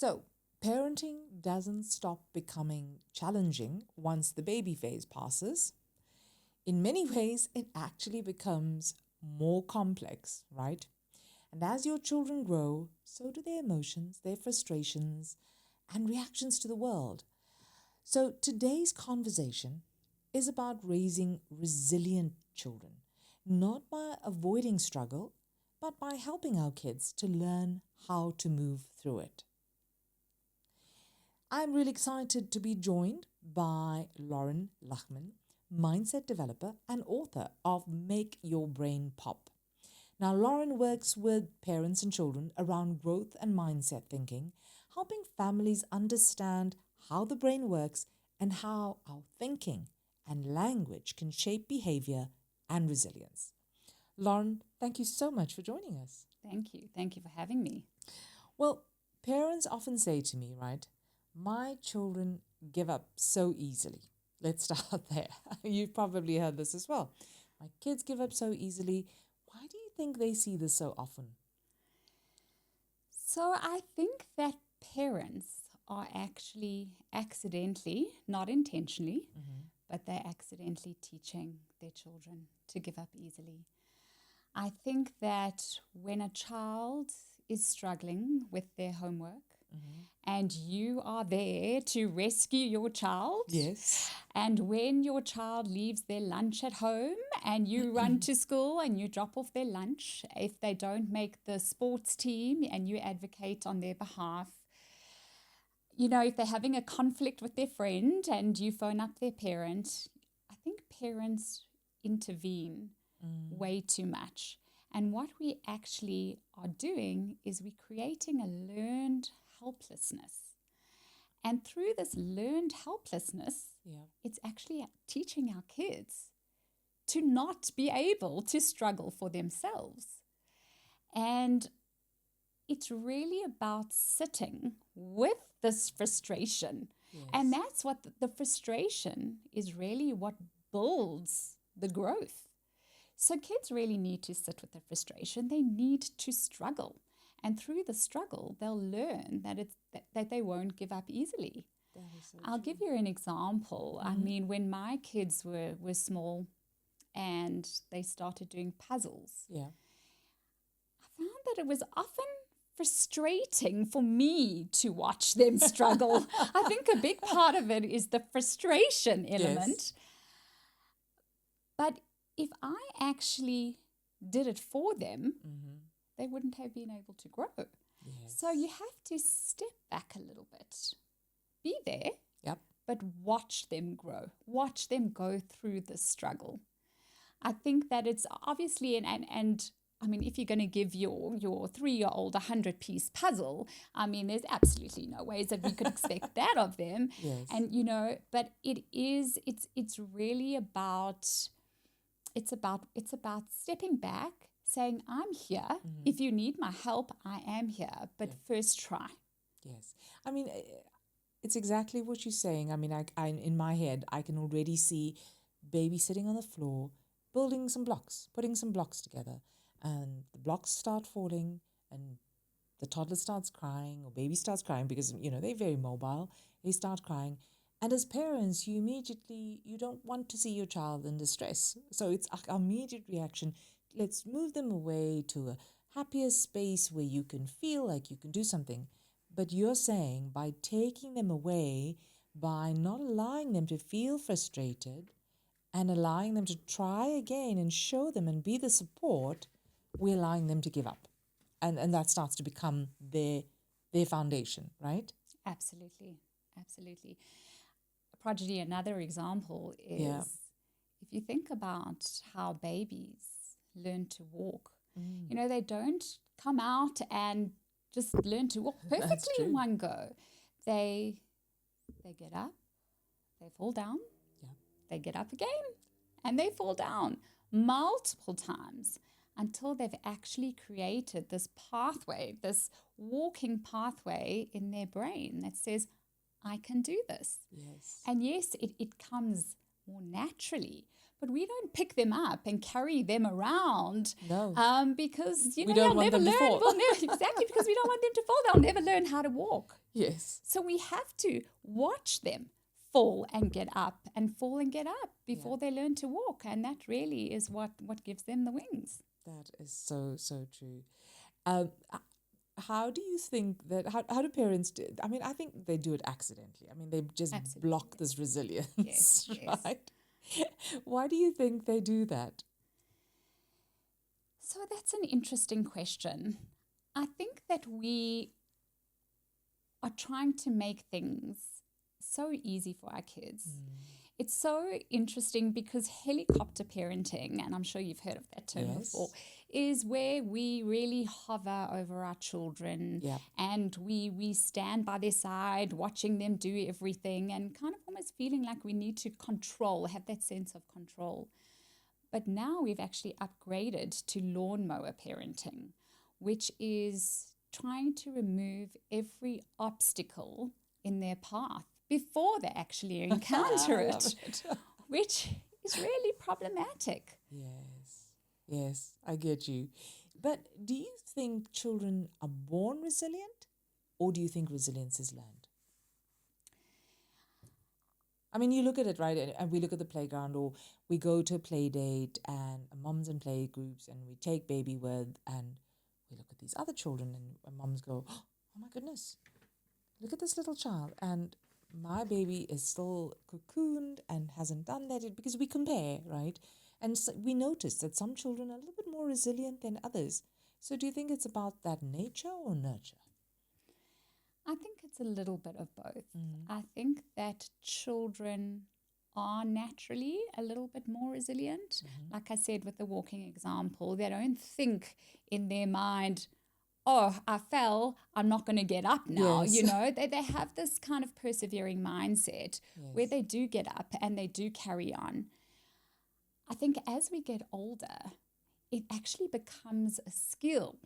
So, parenting doesn't stop becoming challenging once the baby phase passes. In many ways, it actually becomes more complex, right? And as your children grow, so do their emotions, their frustrations, and reactions to the world. So today's conversation is about raising resilient children, not by avoiding struggle, but by helping our kids to learn how to move through it. I'm really excited to be joined by Loren Lachman, mindset developer and author of Make Your Brain Pop. Now, Loren works with parents and children around growth and mindset thinking, helping families understand how the brain works and how our thinking and language can shape behavior and resilience. Loren, thank you so much for joining us. Thank you. Thank you for having me. Well, parents often say to me, right, my children give up so easily. Let's start there. You've probably heard this as well. My kids give up so easily. Why do you think they see this so often? So I think that parents are actually accidentally, not intentionally, but they're accidentally teaching their children to give up easily. I think that when a child is struggling with their homework and you are there to rescue your child, Yes. and when your child leaves their lunch at home and you run to school and you drop off their lunch, if they don't make the sports team and you advocate on their behalf, you know, if they're having a conflict with their friend and you phone up their parent, I think parents intervene way too much. And what we actually are doing is we're creating a learned helplessness. And through this learned helplessness, it's actually teaching our kids to not be able to struggle for themselves. And it's really about sitting with this frustration. Yes. And that's what the frustration is really what builds the growth. So kids really need to sit with the frustration. They need to struggle. And through the struggle, they'll learn that they won't give up easily. I'll give you an example. I mean, when my kids were small and they started doing puzzles, I found that it was often frustrating for me to watch them struggle. I think a big part of it is the frustration element. But if I actually did it for them, they wouldn't have been able to grow. So you have to step back a little bit. Be there, but watch them grow. Watch them go through the struggle. I think that it's obviously, and I mean, if you're going to give your 3-year-old a 100-piece puzzle, I mean, there's absolutely no ways that we could expect that of them. And, you know, but it's really about, it's about stepping back, saying, I'm here. If you need my help, I am here. But first try. Yes. I mean, it's exactly what you're saying. I mean, I in my head, I can already see baby sitting on the floor, building some blocks, putting some blocks together. And the blocks start falling and the toddler starts crying or baby starts crying because, you know, they're very mobile. They start crying. And as parents, you don't want to see your child in distress. So it's our immediate reaction. Let's move them away to a happier space where you can feel like you can do something. But you're saying by taking them away, by not allowing them to feel frustrated and allowing them to try again and show them and be the support, we're allowing them to give up. And that starts to become their foundation, right? Absolutely. Projeni, another example is if you think about how babies learn to walk, you know, they don't come out and just learn to walk perfectly in one go. They get up, they fall down, they get up again, and they fall down multiple times until they've actually created this pathway, this walking pathway in their brain that says, I can do this. Yes. And yes, it comes more naturally. but we don't pick them up and carry them around No. because, you We know, don't they'll want never them to learn. fall. We'll never, exactly, because we don't want them to fall. They'll never learn how to walk. Yes. So we have to watch them fall and get up and fall and get up before they learn to walk. And that really is what gives them the wings. That is so, so true. Um, how do you think that, how do parents do? I mean, I think they do it accidentally. I mean, they just Absolutely. block this resilience, Yes, yes. right? Why do you think they do that? So that's an interesting question. I think that we are trying to make things so easy for our kids. It's so interesting because helicopter parenting, and I'm sure you've heard of that term Yes. before, is where we really hover over our children Yeah. and we stand by their side, watching them do everything and kind of almost feeling like we need to control, have that sense of control. But now we've actually upgraded to lawnmower parenting, which is trying to remove every obstacle in their path before they actually encounter I love it, which is really problematic. Yes. Yes, I get you. But do you think children are born resilient, or do you think resilience is learned? I mean, you look at it, right? And we look at the playground, or we go to a play date and moms and play groups, and we take baby with, and we look at these other children, and moms go, "Oh my goodness, look at this little child." And my baby is still cocooned and hasn't done that yet, because we compare, right? And so we notice that some children are a little bit more resilient than others. So do you think it's about that nature or nurture? I think it's a little bit of both. I think that children are naturally a little bit more resilient. Like I said with the walking example, they don't think in their mind, oh, I fell, I'm not going to get up now. Yes. You know, they have this kind of persevering mindset where Yes. they do get up and they do carry on. I think as we get older, it actually becomes a skill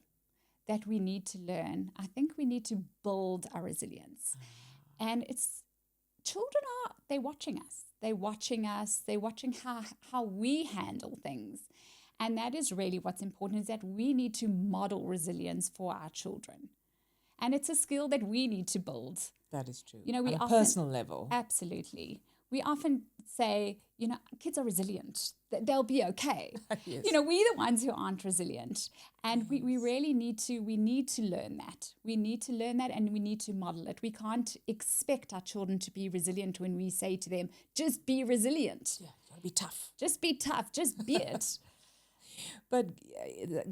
that we need to learn. I think we need to build our resilience. And it's children they're watching us. They're watching us. They're watching how we handle things. And that is really what's important, is that we need to model resilience for our children. And it's a skill that we need to build. That is true. You know, we On a often, personal level. absolutely. We often say, you know, kids are resilient. They'll be okay. Yes. You know, we're the ones who aren't resilient. And we really need to learn that. We need to learn that and we need to model it. We can't expect our children to be resilient when we say to them, just be resilient. Yeah, you gotta be tough. Just be tough. Just be it. But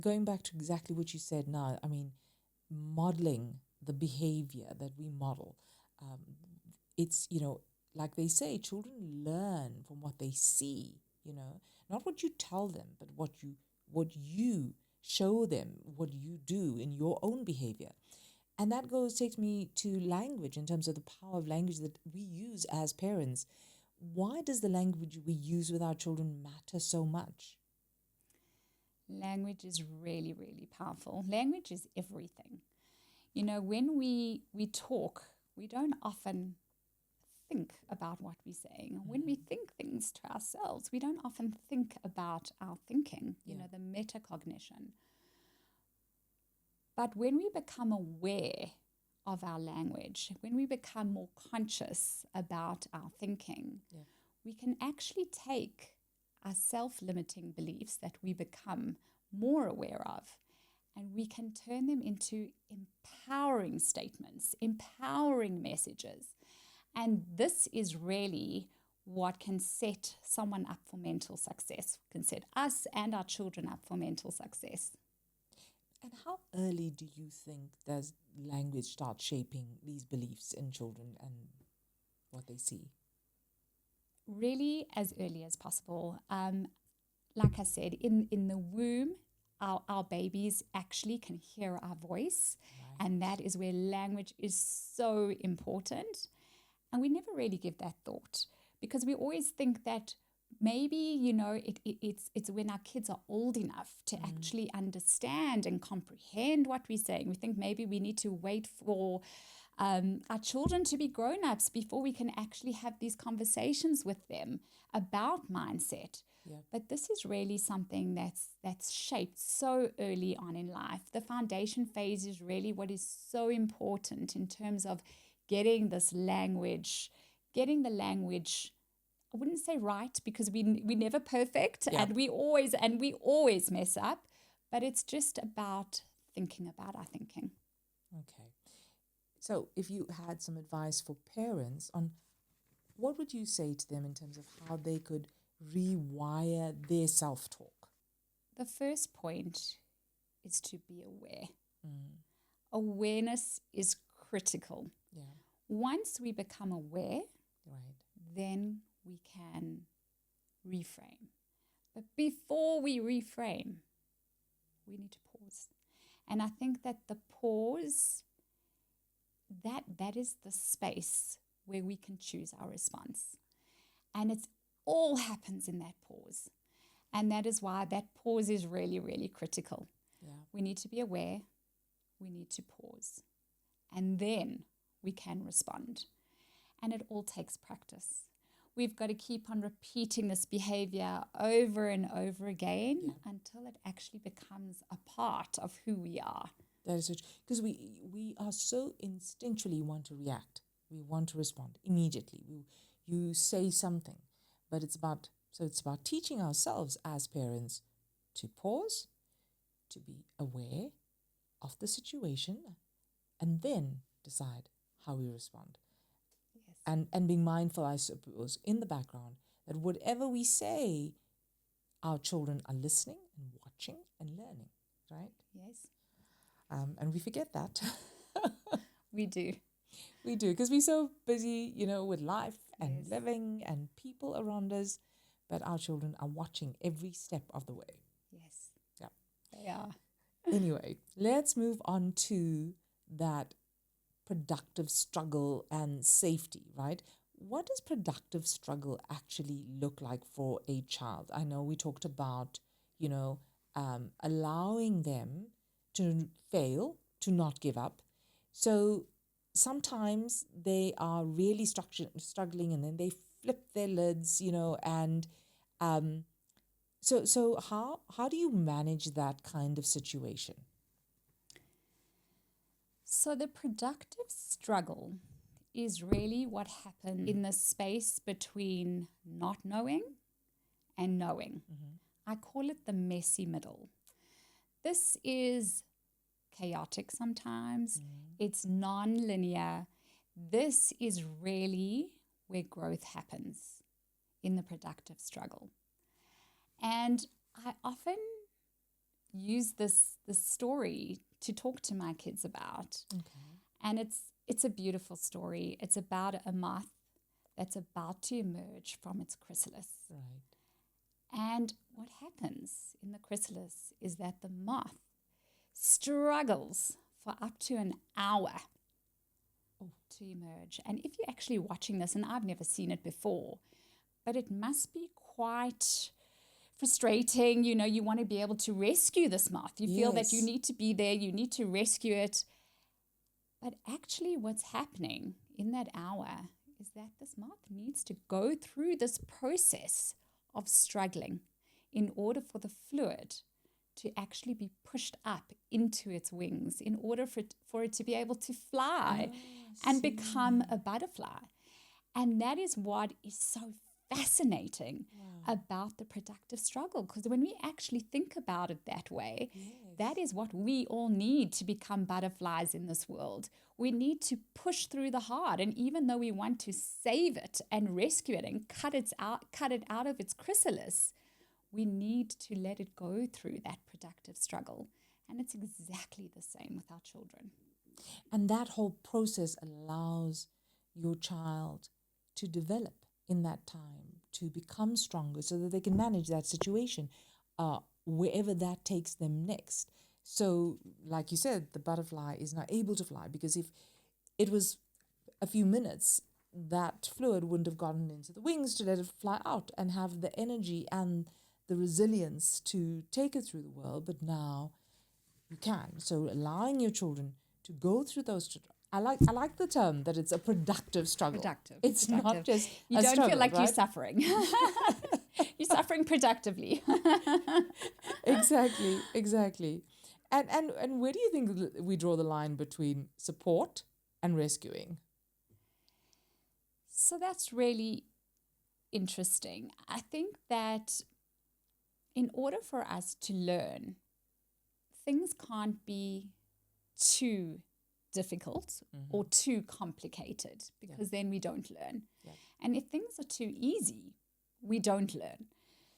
going back to exactly what you said now, I mean, modeling the behavior that we model, it's, like they say, children learn from what they see, not what you tell them, but what you show them, what you do in your own behavior. And that takes me to language, in terms of the power of language that we use as parents. Why does the language we use with our children matter so much? Language is really, really powerful. Language is everything. You know, when we talk, we don't often think about what we're saying. When we think things to ourselves, we don't often think about our thinking, the metacognition. But when we become aware of our language, when we become more conscious about our thinking, we can actually take our self-limiting beliefs that we become more aware of, and we can turn them into empowering statements, empowering messages. And this is really what can set someone up for mental success, can set us and our children up for mental success. And how early do you think does language start shaping these beliefs in children and what they see? Really, as early as possible. Like I said, in the womb, our babies actually can hear our voice. Right. And that is where language is so important. And we never really give that thought, because we always think that maybe, it's when our kids are old enough to actually understand and comprehend what we're saying. We think maybe we need to wait for our children to be grown-ups before we can actually have these conversations with them about mindset. Yeah. But this is really something that's shaped so early on in life. The foundation phase is really what is so important in terms of getting this language, getting the language. I wouldn't say right because we're never perfect Yeah. and we always mess up, but it's just about thinking about our thinking. Okay. So, if you had some advice for parents on what would you say to them in terms of how they could rewire their self-talk? The first point is to be aware. Mm. Awareness is critical. Yeah. Once we become aware, Right. then we can reframe. But before we reframe, we need to pause. And I think that the pause, that is the space where we can choose our response. And it's all happens in that pause. And that is why that pause is really, really critical. Yeah. We need to be aware, we need to pause, and then we can respond. And it all takes practice. We've got to keep on repeating this behavior over and over again until it actually becomes a part of who we are. That is because we are so instinctually want to react. We want to respond immediately. You say something, but it's about teaching ourselves as parents to pause, to be aware of the situation, and then decide how we respond. Yes. And being mindful, I suppose, in the background that whatever we say, our children are listening and watching and learning, right? Yes. And we forget that. We do. We do, because we're so busy, with life and Yes. living and people around us. But our children are watching every step of the way. Yes. Yeah. They are. Anyway, let's move on to that productive struggle and safety, right? What does productive struggle actually look like for a child? I know we talked about, allowing them to fail, to not give up. So sometimes they are really struggling and then they flip their lids, and so how do you manage that kind of situation? So the productive struggle is really what happens in the space between not knowing and knowing. Mm-hmm. I call it the messy middle. This is chaotic sometimes, it's non-linear. This is really where growth happens in the productive struggle. And I often use this story to talk to my kids about. Okay. And it's a beautiful story. It's about a moth that's about to emerge from its chrysalis. Right. And what happens in the chrysalis is that the moth struggles for up to an hour to emerge. And if you're actually watching this, and I've never seen it before, but it must be quite frustrating. You want to be able to rescue this moth. You feel that you Yes. need to be there, you need to rescue it. But actually what's happening in that hour is that this moth needs to go through this process of struggling in order for the fluid to actually be pushed up into its wings, in order for it to be able to fly and become a butterfly. And that is what is so fascinating about the productive struggle, because when we actually think about it that way, that is what we all need to become butterflies in this world. We need to push through the hard, and even though we want to save it and rescue it and cut it out of its chrysalis, we need to let it go through that productive struggle. And it's exactly the same with our children. And that whole process allows your child to develop in that time, to become stronger so that they can manage that situation wherever that takes them next. So, like you said, the butterfly is not able to fly because if it was a few minutes, that fluid wouldn't have gotten into the wings to let it fly out and have the energy and the resilience to take it through the world. But now you can. So allowing your children to go through those. I like the term that it's a productive struggle. Productive. It's productive. not just you a don't struggle, feel like right? you're suffering. You're suffering productively. Exactly. And where do you think we draw the line between support and rescuing? So that's really interesting. I think that in order for us to learn, things can't be too difficult or too complicated, because then we don't learn. Yeah. And if things are too easy, we don't learn.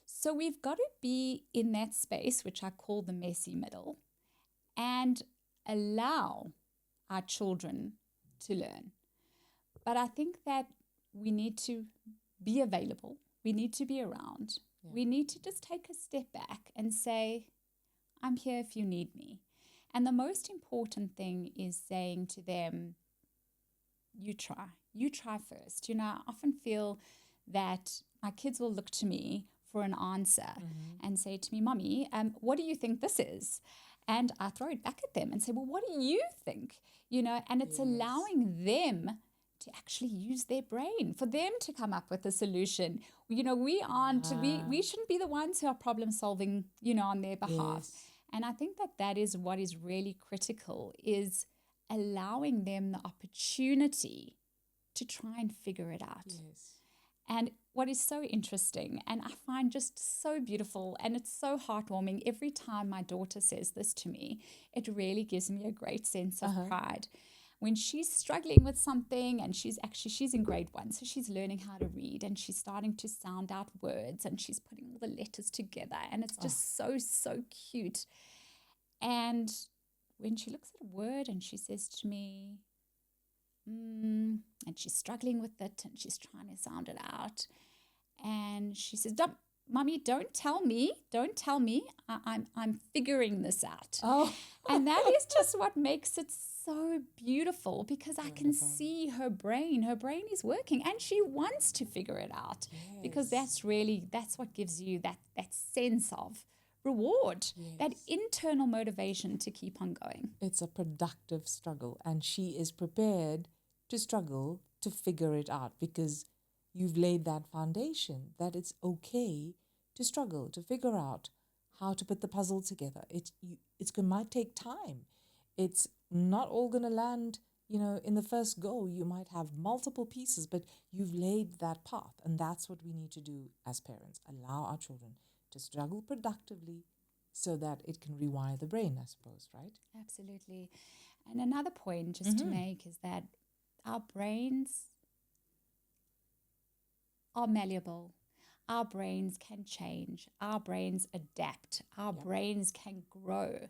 So we've got to be in that space, which I call the messy middle, and allow our children to learn. But I think that we need to be available. We need to be around. Yeah. We need to just take a step back and say, I'm here if you need me. And the most important thing is saying to them, you try first. I often feel that my kids will look to me for an answer and say to me, Mommy, what do you think this is? And I throw it back at them and say, well, what do you think? And it's allowing them to actually use their brain, for them to come up with a solution. We shouldn't be the ones who are problem solving, on their behalf. Yes. And I think that is what is really critical, is allowing them the opportunity to try and figure it out. Yes. And what is so interesting, and I find just so beautiful, and it's so heartwarming every time my daughter says this to me, it really gives me a great sense of pride. When she's struggling with something, and she's in grade 1, so she's learning how to read, and she's starting to sound out words, and she's putting all the letters together, and it's just so cute. And when she looks at a word and she says to me, and she's struggling with it, and she's trying to sound it out, and she says, Mommy, don't tell me. I'm figuring this out. Oh. And that is just what makes it so beautiful, because I can see her brain. Her brain is working, and she wants to figure it out, because that's what gives you that sense of reward, that internal motivation to keep on going. It's a productive struggle, and she is prepared to struggle to figure it out, because you've laid that foundation that it's okay to struggle, to figure out how to put the puzzle together. Might take time. It's not all going to land, in the first go. You might have multiple pieces, but you've laid that path, and that's what we need to do as parents. Allow our children to struggle productively so that it can rewire the brain, I suppose, right? Absolutely. And another point just to make is that our brains are malleable. Our brains can change. Our brains adapt. Our brains can grow.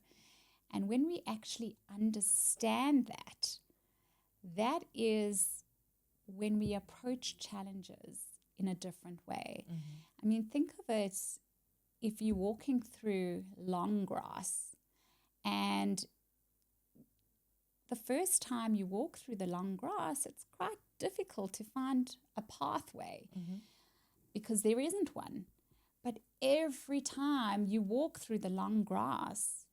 And when we actually understand that is when we approach challenges in a different way. I mean, think of it, if you're walking through long grass, and the first time you walk through the long grass, it's quite difficult to find a pathway because there isn't one. But every time you walk through the long grass,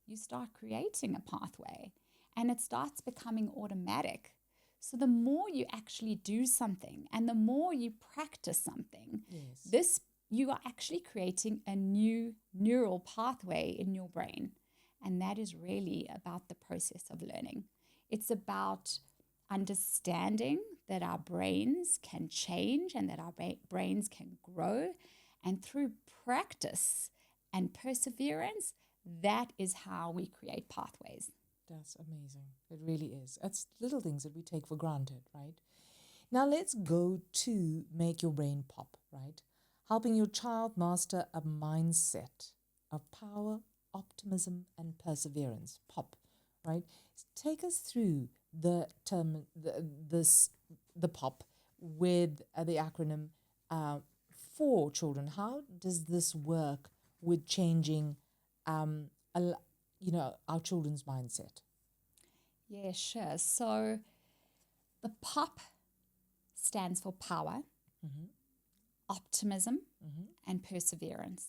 you start creating a pathway, and it starts becoming automatic. So the more you actually do something, and the more you practice something, you are actually creating a new neural pathway in your brain. And that is really about the process of learning. It's about understanding that our brains can change and that our brains can grow. And through practice and perseverance, that is how we create pathways. That's amazing. It really is. It's little things that we take for granted, right? Now let's go to make your brain pop, right? Helping your child master a mindset of power, optimism, and perseverance. POP, right? Take us through the term, the POP with the acronym for children. How does this work with changing, our children's mindset? Yeah, sure. So the POP stands for power, optimism, and perseverance.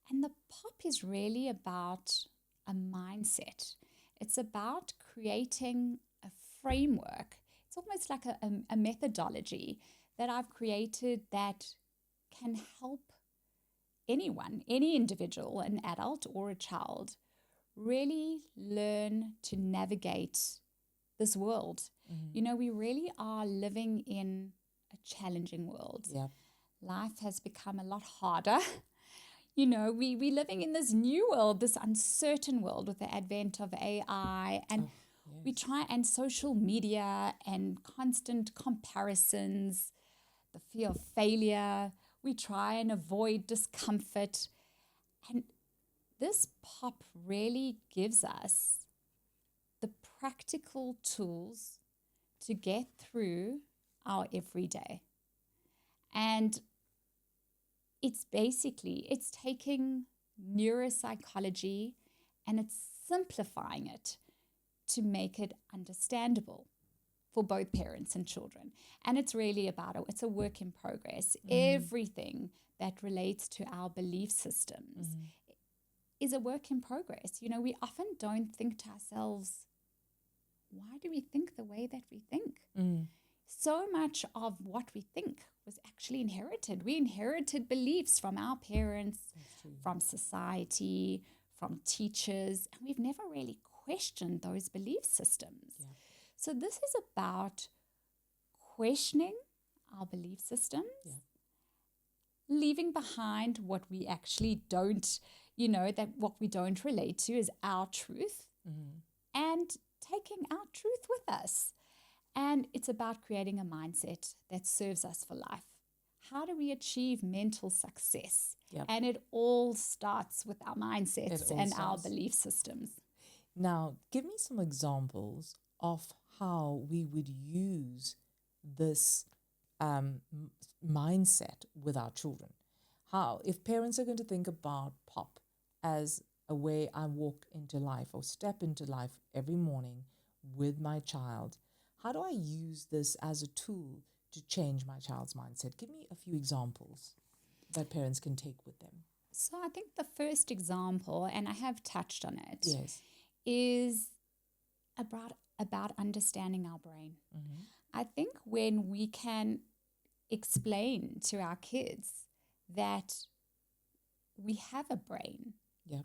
And the POP is really about a mindset. It's about creating a framework. It's almost like a methodology that I've created that can help anyone, any individual, an adult or a child, really learn to navigate this world. You know, we really are living in a challenging world. Yeah. Life has become a lot harder. You know, we're living in this new world, this uncertain world with the advent of AI, and we try, and social media and constant comparisons, the fear of failure. We try and avoid discomfort. And this pop really gives us the practical tools to get through our everyday. And it's taking neuropsychology and it's simplifying it to make it understandable for both parents and children. And it's really it's a work in progress. Everything that relates to our belief systems is a work in progress. You know, we often don't think to ourselves, why do we think the way that we think? So much of what we think was actually inherited. We inherited beliefs from our parents, from society, from teachers, and we've never really questioned those belief systems. Yeah. So this is about questioning our belief systems, leaving behind what we actually don't, that what we don't relate to is our truth, and taking our truth with us. And it's about creating a mindset that serves us for life. How do we achieve mental success? Yep. And it all starts with our mindsets and our belief systems. Now, give me some examples of how we would use this mindset with our children. How, if parents are going to think about pop as a way I walk into life or step into life every morning with my child, how do I use this as a tool to change my child's mindset? Give me a few examples that parents can take with them. So I think the first example, and I have touched on it, Yes. is about understanding our brain. I think when we can explain to our kids that we have a brain,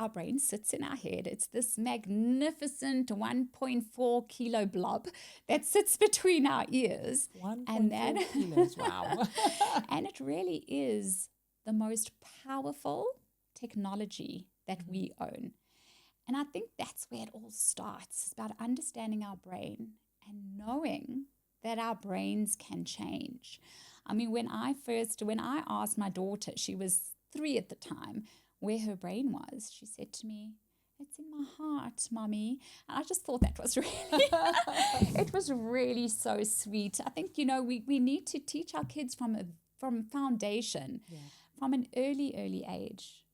our brain sits in our head. It's this magnificent 1.4 kilo blob that sits between our ears. 1.4 kilos, wow. And it really is the most powerful technology that we own. And I think that's where it all starts. It's about understanding our brain and knowing that our brains can change. I mean, when I asked my daughter, she was 3 at the time, where her brain was, she said to me, "It's in my heart, Mommy." And I just thought that was it was really so sweet. I think, we need to teach our kids from foundation, from an early age,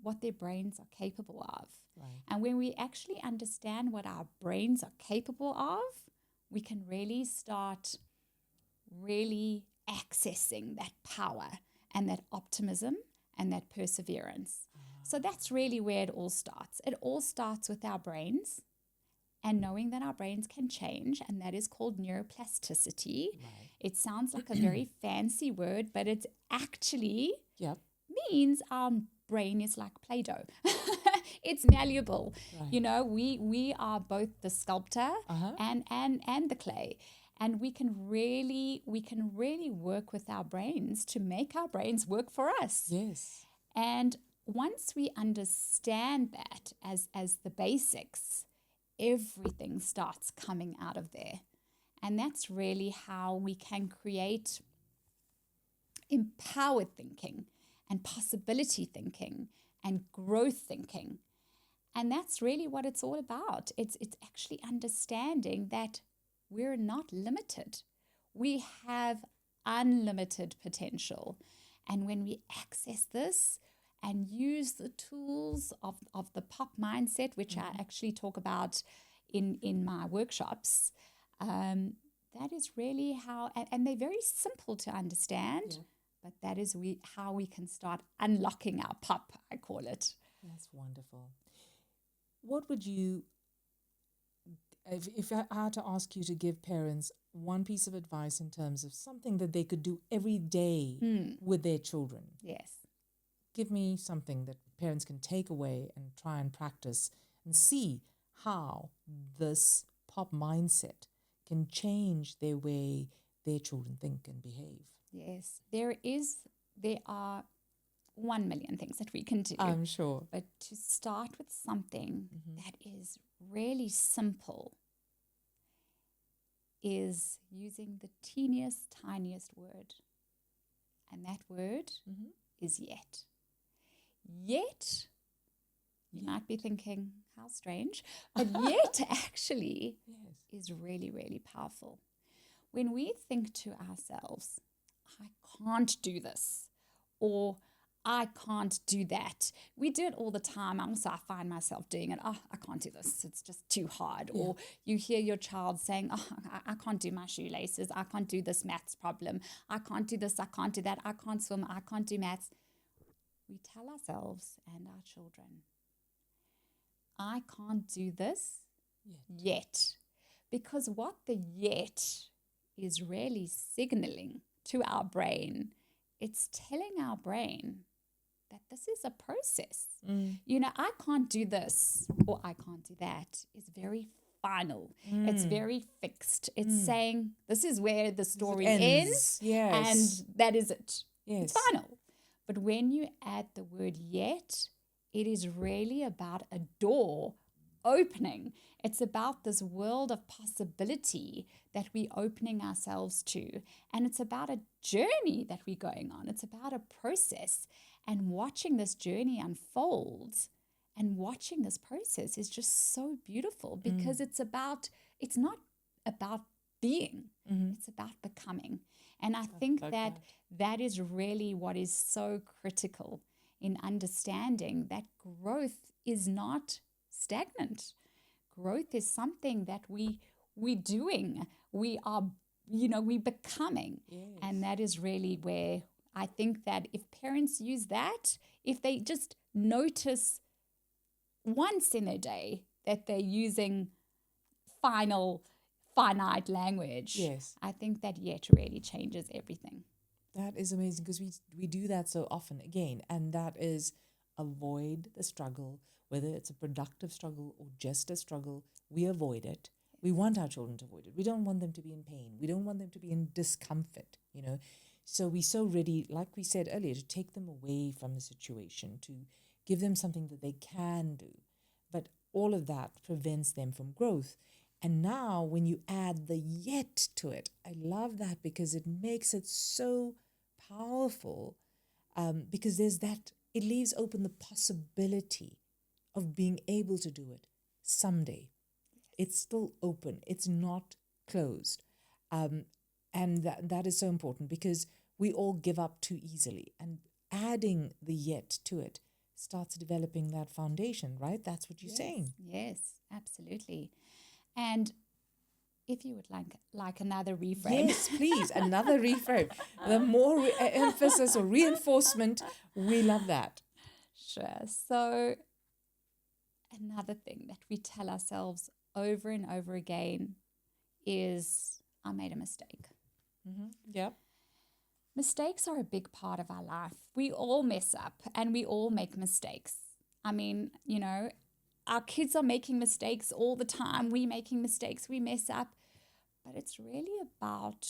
what their brains are capable of. Right. And when we actually understand what our brains are capable of, we can really start accessing that power and that optimism and that perseverance. So that's really where it all starts. It all starts with our brains and knowing that our brains can change, and that is called neuroplasticity. Right. It sounds like a very fancy word, but it actually means our brain is like Play-Doh. It's malleable. Right. We are both the sculptor and the clay. And we can really work with our brains to make our brains work for us. Yes. And once we understand that as the basics, everything starts coming out of there. And that's really how we can create empowered thinking and possibility thinking and growth thinking. And that's really what it's all about. It's actually understanding that we're not limited. We have unlimited potential. And when we access this and use the tools of the pop mindset, which I actually talk about in my workshops, that is really how, and they're very simple to understand, but that is how we can start unlocking our pop, I call it. That's wonderful. What would you if I had to ask you to give parents one piece of advice in terms of something that they could do every day with their children, Yes. give me something that parents can take away and try and practice and see how this pop mindset can change their way their children think and behave. Yes. There are 1,000,000 things that we can do. I'm sure. But to start with something that is really simple is using the teeniest, tiniest word. And that word is yet. Yet, you might be thinking, how strange, but yet actually is really, really powerful. When we think to ourselves, I can't do this, or I can't do that. We do it all the time. Also, I find myself doing it. Oh, I can't do this. It's just too hard. Yeah. Or you hear your child saying, oh, I can't do my shoelaces. I can't do this maths problem. I can't do this. I can't do that. I can't swim. I can't do maths. We tell ourselves and our children, I can't do this yet. Because what the yet is really signaling to our brain, it's telling our brain that this is a process. You know, I can't do this or I can't do that is very final. It's very fixed. It's saying this is where the story ends. Yes. And that is it. Yes. It's final. But when you add the word yet, it is really about a door opening. It's about this world of possibility that we're opening ourselves to. And it's about a journey that we're going on. It's about a process. And watching this journey unfold and watching this process is just so beautiful because it's not about being, it's about becoming. And I think that is really what is so critical in understanding that growth is not stagnant. Growth is something that we're doing. We are, we're becoming. Yes. And that is really where I think that if parents use that, if they just notice once in a day that they're using finite language, I think that yet really changes everything. That is amazing because we do that so often again, and that is avoid the struggle, whether it's a productive struggle or just a struggle. We avoid it. We want our children to avoid it. We don't want them to be in pain. We don't want them to be in discomfort, So we're so ready, like we said earlier, to take them away from the situation, to give them something that they can do. But all of that prevents them from growth. And now when you add the yet to it, I love that because it makes it so powerful because there's that, it leaves open the possibility of being able to do it someday. It's still open. It's not closed. And that is so important because we all give up too easily. And adding the yet to it starts developing that foundation, right? That's what you're saying. Yes, absolutely. And if you would like another reframe. Yes, please, another reframe. The more emphasis or reinforcement, we love that. Sure. So another thing that we tell ourselves over and over again is, I made a mistake. Yep. Mistakes are a big part of our life. We all mess up and we all make mistakes. I mean, our kids are making mistakes all the time. We're making mistakes. We mess up. But it's really about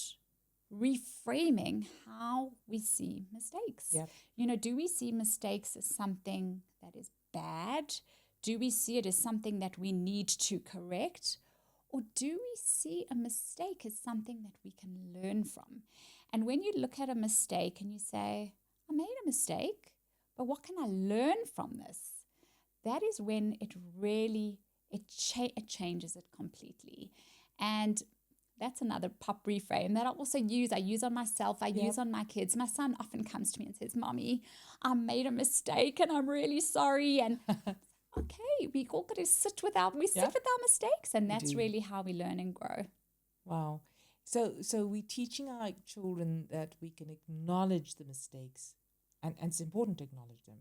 reframing how we see mistakes. Yep. Do we see mistakes as something that is bad? Do we see it as something that we need to correct? Or do we see a mistake as something that we can learn from? And when you look at a mistake and you say, I made a mistake, but what can I learn from this? That is when it really, it changes it completely. And that's another pop reframe that I also use. I use on myself. I use on my kids. My son often comes to me and says, Mommy, I made a mistake and I'm really sorry. And okay, we all got to sit with our mistakes. And that's really how we learn and grow. Wow. So we're teaching our children that we can acknowledge the mistakes and it's important to acknowledge them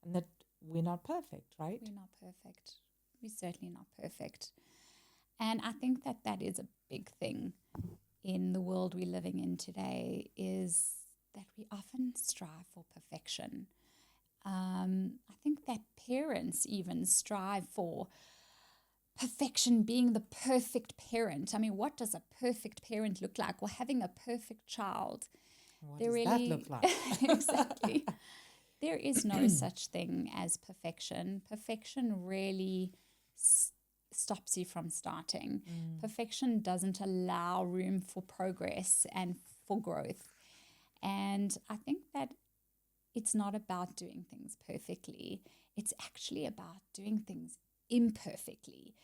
and that we're not perfect, right? We're not perfect. We're certainly not perfect. And I think that that is a big thing in the world we're living in today, is that we often strive for perfection. I think that parents even strive for perfection, being the perfect parent. I mean, what does a perfect parent look like? Or having a perfect child? What There does that look really, like? exactly. There is no such thing as perfection. Perfection really stops you from starting. Perfection doesn't allow room for progress and for growth. And I think that it's not about doing things perfectly. It's actually about doing things imperfectly.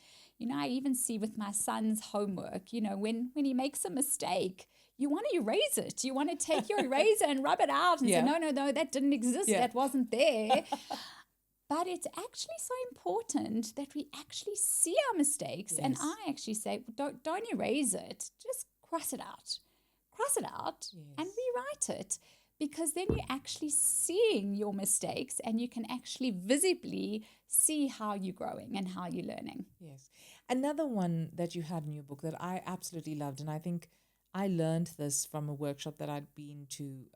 I even see with my son's homework, when he makes a mistake, you want to erase it. You want to take your eraser and rub it out and say, Yeah. no, that didn't exist. Yeah. That wasn't there. But it's actually so important that we actually see our mistakes. And Yes. I actually say, don't erase it. Just cross it out. Cross it out and Yes. rewrite it. Because then you're actually seeing your mistakes and you can actually visibly see how you're growing and how you're learning. Yes. Another one that you had in your book that I absolutely loved, and I think I learned this from a workshop that I'd been to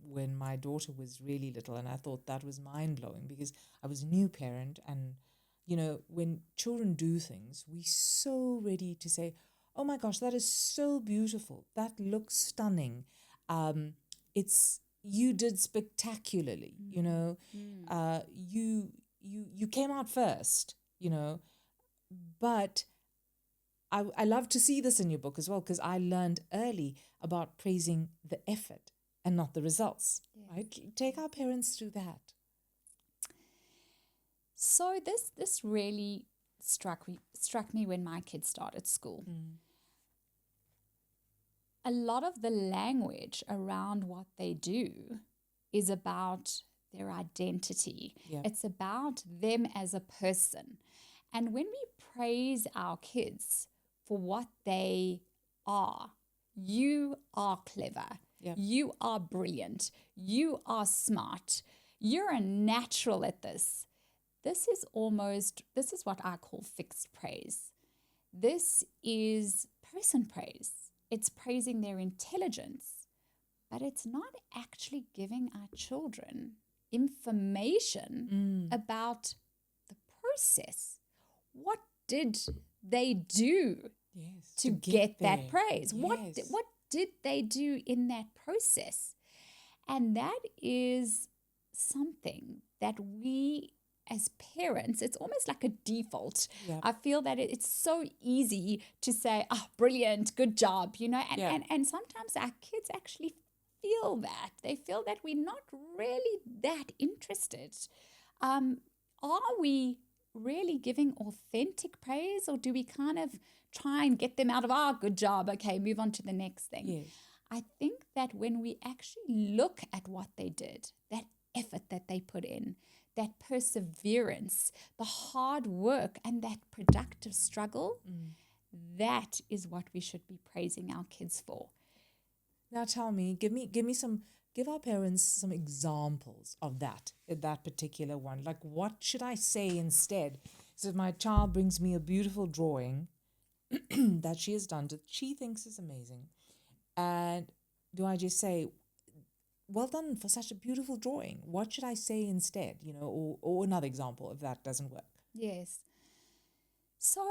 when my daughter was really little, and I thought that was mind blowing because I was a new parent, and when children do things, we're so ready to say, "Oh my gosh, that is so beautiful. That looks stunning. It's you did spectacularly. You came out first. But I love to see this in your book as well, because I learned early about praising the effort and not the results. Yes. Right? Take our parents through that. So this really struck me when my kids started school. A lot of the language around what they do is about their identity. Yeah. It's about them as a person. And when we praise our kids for what they are, you are clever. Yeah. You are brilliant. You are smart. You're a natural at this. This is what I call fixed praise. This is person praise. It's praising their intelligence, but it's not actually giving our children information about the process. What did they do Yes. to get get that there. praise? Yes. What did they do in that process? And that is something that we as parents, it's almost like a default. Yeah. I feel that it's so easy to say, oh, brilliant, good job, and sometimes our kids actually feel that. They feel that we're not really that interested. Are we really giving authentic praise, or do we kind of try and get them out of, good job, okay, move on to the next thing? Yes. I think that when we actually look at what they did, that effort that they put in, that perseverance, the hard work, and that productive struggle, that is what we should be praising our kids for. Now tell me, give our parents some examples of that particular one. Like, what should I say instead? So if my child brings me a beautiful drawing that she has done that she thinks is amazing, and do I just say, well done for such a beautiful drawing? What should I say instead? Or another example if that doesn't work. Yes. So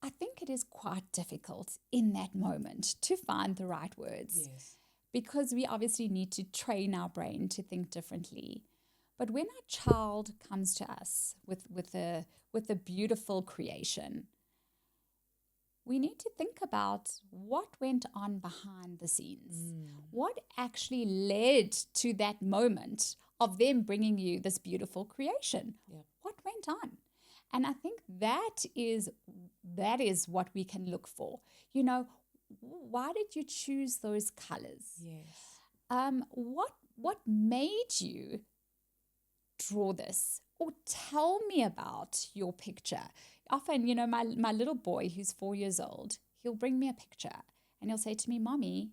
I think it is quite difficult in that moment to find the right words. Yes. Because we obviously need to train our brain to think differently. But when our child comes to us with a beautiful creation, we need to think about what went on behind the scenes. What actually led to that moment of them bringing you this beautiful creation? Yeah. What went on? And I think that is what we can look for. Why did you choose those colors? Yes. What made you draw this? Or tell me about your picture. Often, my little boy who's 4 years old, he'll bring me a picture and he'll say to me, Mommy,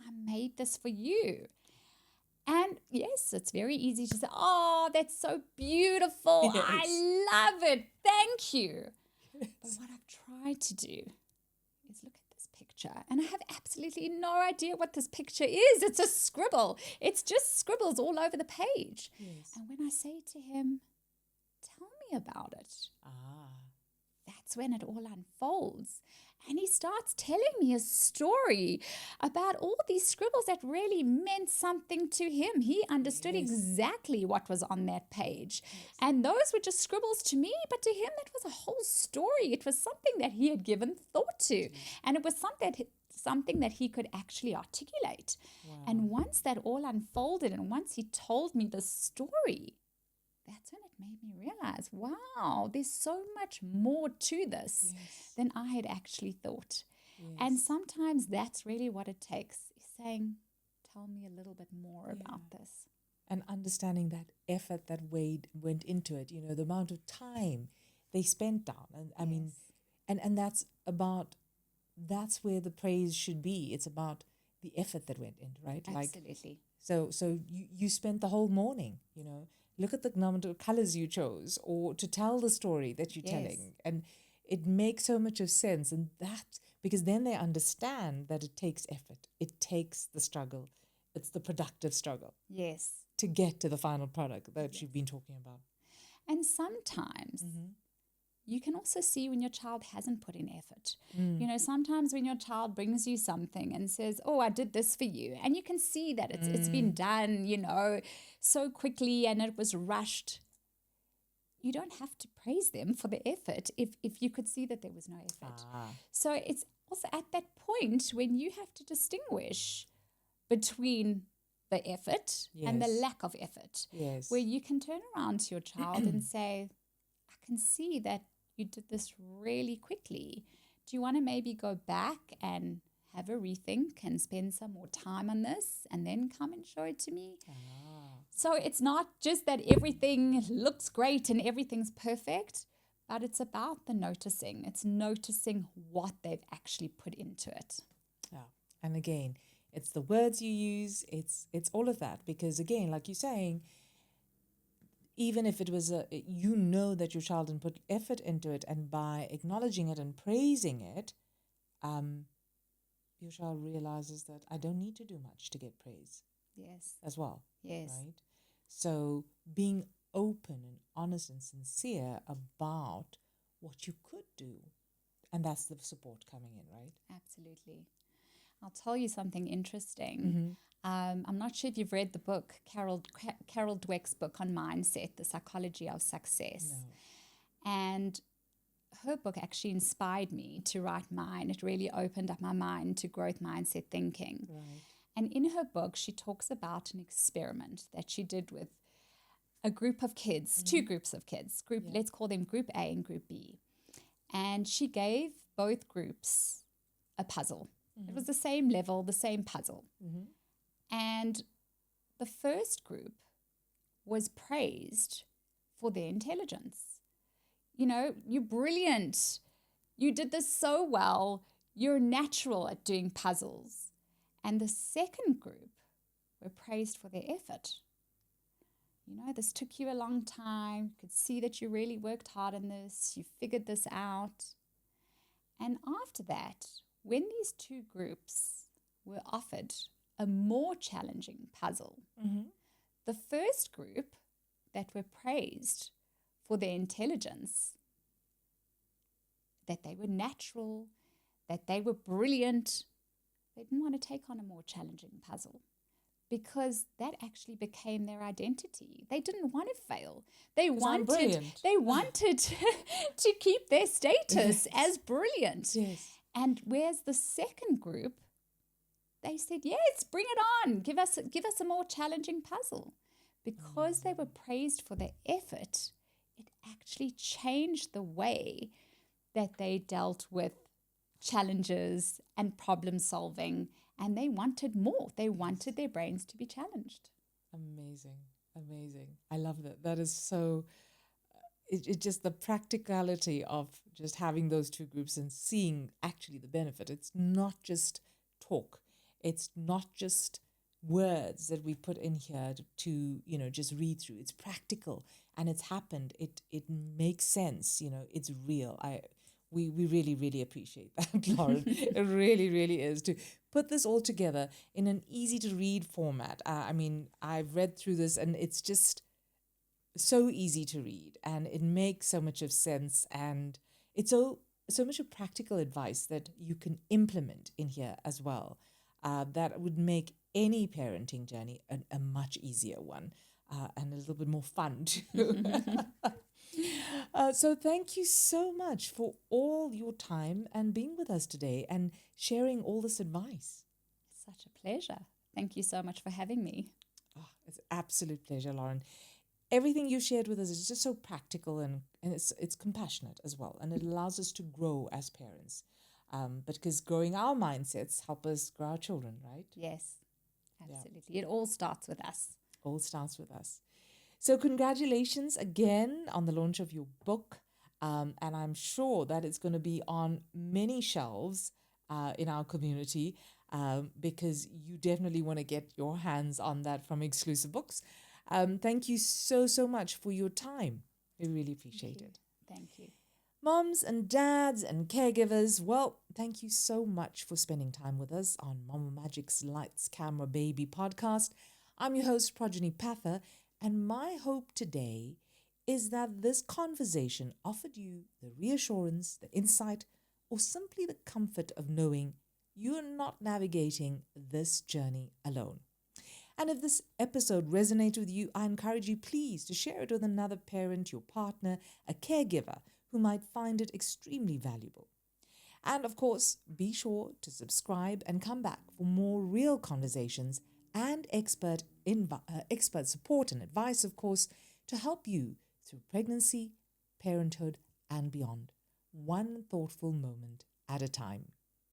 I made this for you. And yes, it's very easy to say, oh, that's so beautiful. Yes. I love it. Thank you. But what I've tried to do is look at this picture, and I have absolutely no idea what this picture is. It's a scribble. It's just scribbles all over the page. Yes. And when I say to him, tell me about it, that's when it all unfolds. And he starts telling me a story about all these scribbles that really meant something to him. He understood exactly what was on that page. And those were just scribbles to me, but to him, that was a whole story. It was something that he had given thought to. And it was something that he could actually articulate. Wow. And once that all unfolded, and once he told me the story, that's when it made me realize, wow, there's so much more to this than I had actually thought. And sometimes that's really what it takes, is saying, tell me a little bit more about this. And understanding that effort that went into it, the amount of time they spent down. And I mean, and that's where the praise should be. It's about the effort that went in, right? Absolutely. So you spent the whole morning, look at the number of colors you chose, or to tell the story that you're telling. And it makes so much of sense. And that, because then they understand that it takes effort. It takes the struggle. It's the productive struggle. Yes. To get to the final product that you've been talking about. And sometimes you can also see when your child hasn't put in effort. Sometimes when your child brings you something and says, oh, I did this for you, and you can see that it's been done, so quickly and it was rushed. You don't have to praise them for the effort if you could see that there was no effort. So it's also at that point when you have to distinguish between the effort and the lack of effort, where you can turn around to your child and say, I can see that you did this really quickly. Do you want to maybe go back and have a rethink and spend some more time on this and then come and show it to me? So it's not just that everything looks great and everything's perfect, but it's about the noticing. It's noticing what they've actually put into it. Yeah. And again, it's the words you use, it's all of that. Because again, like you're saying, even if it was that your child didn't put effort into it, and by acknowledging it and praising it, your child realizes that I don't need to do much to get praise. Yes. As well. Yes. Right? So being open and honest and sincere about what you could do. And that's the support coming in, right? Absolutely. I'll tell you something interesting. I'm not sure if you've read the book, Carol Dweck's book on mindset, The Psychology of Success. No. And her book actually inspired me to write mine. It really opened up my mind to growth mindset thinking. Right. And in her book, she talks about an experiment that she did with a group of kids, two groups of kids. Let's call them Group A and Group B. And she gave both groups a puzzle. It was the same level, the same puzzle. And the first group was praised for their intelligence. You're brilliant. You did this so well. You're natural at doing puzzles. And the second group were praised for their effort. This took you a long time. You could see that you really worked hard on this. You figured this out. And after that, when these two groups were offered a more challenging puzzle, the first group that were praised for their intelligence, that they were natural, that they were brilliant, they didn't want to take on a more challenging puzzle because that actually became their identity. They didn't want to fail. They wanted to keep their status as brilliant. Yes. And whereas the second group, they said, yes, bring it on. Give us a more challenging puzzle. Because they were praised for their effort, it actually changed the way that they dealt with challenges and problem solving. And they wanted more. They wanted their brains to be challenged. Amazing. I love that. That is so... It just the practicality of just having those two groups and seeing actually the benefit. It's not just talk. It's not just words that we put in here to just read through. It's practical and it's happened. It makes sense. It's real. we really, really appreciate that, Lauren. It really, really is to put this all together in an easy to read format. I mean, I've read through this and it's just so easy to read and it makes so much of sense, and it's so much of practical advice that you can implement in here as well, that would make any parenting journey a much easier one, and a little bit more fun too. So thank you so much for all your time and being with us today and sharing all this advice. Such a pleasure. Thank you so much for having me. Oh, it's an absolute pleasure, Lauren. Everything you shared with us is just so practical, and it's compassionate as well, and it allows us to grow as parents. But because growing our mindsets help us grow our children, right? Yes, Yeah, absolutely. It all starts with us. all starts with us. So congratulations again on the launch of your book, and I'm sure that it's going to be on many shelves in our community, because you definitely want to get your hands on that from Exclusive Books. Thank you so, so much for your time. We really appreciate it. Thank you. Moms and dads and caregivers, well, thank you so much for spending time with us on Mama Magic's Lights, Camera, Baby podcast. I'm your host, Projeni Pather, and my hope today is that this conversation offered you the reassurance, the insight, or simply the comfort of knowing you're not navigating this journey alone. And if this episode resonates with you, I encourage you please to share it with another parent, your partner, a caregiver who might find it extremely valuable. And of course, be sure to subscribe and come back for more real conversations and expert support and advice, of course, to help you through pregnancy, parenthood, and beyond, one thoughtful moment at a time.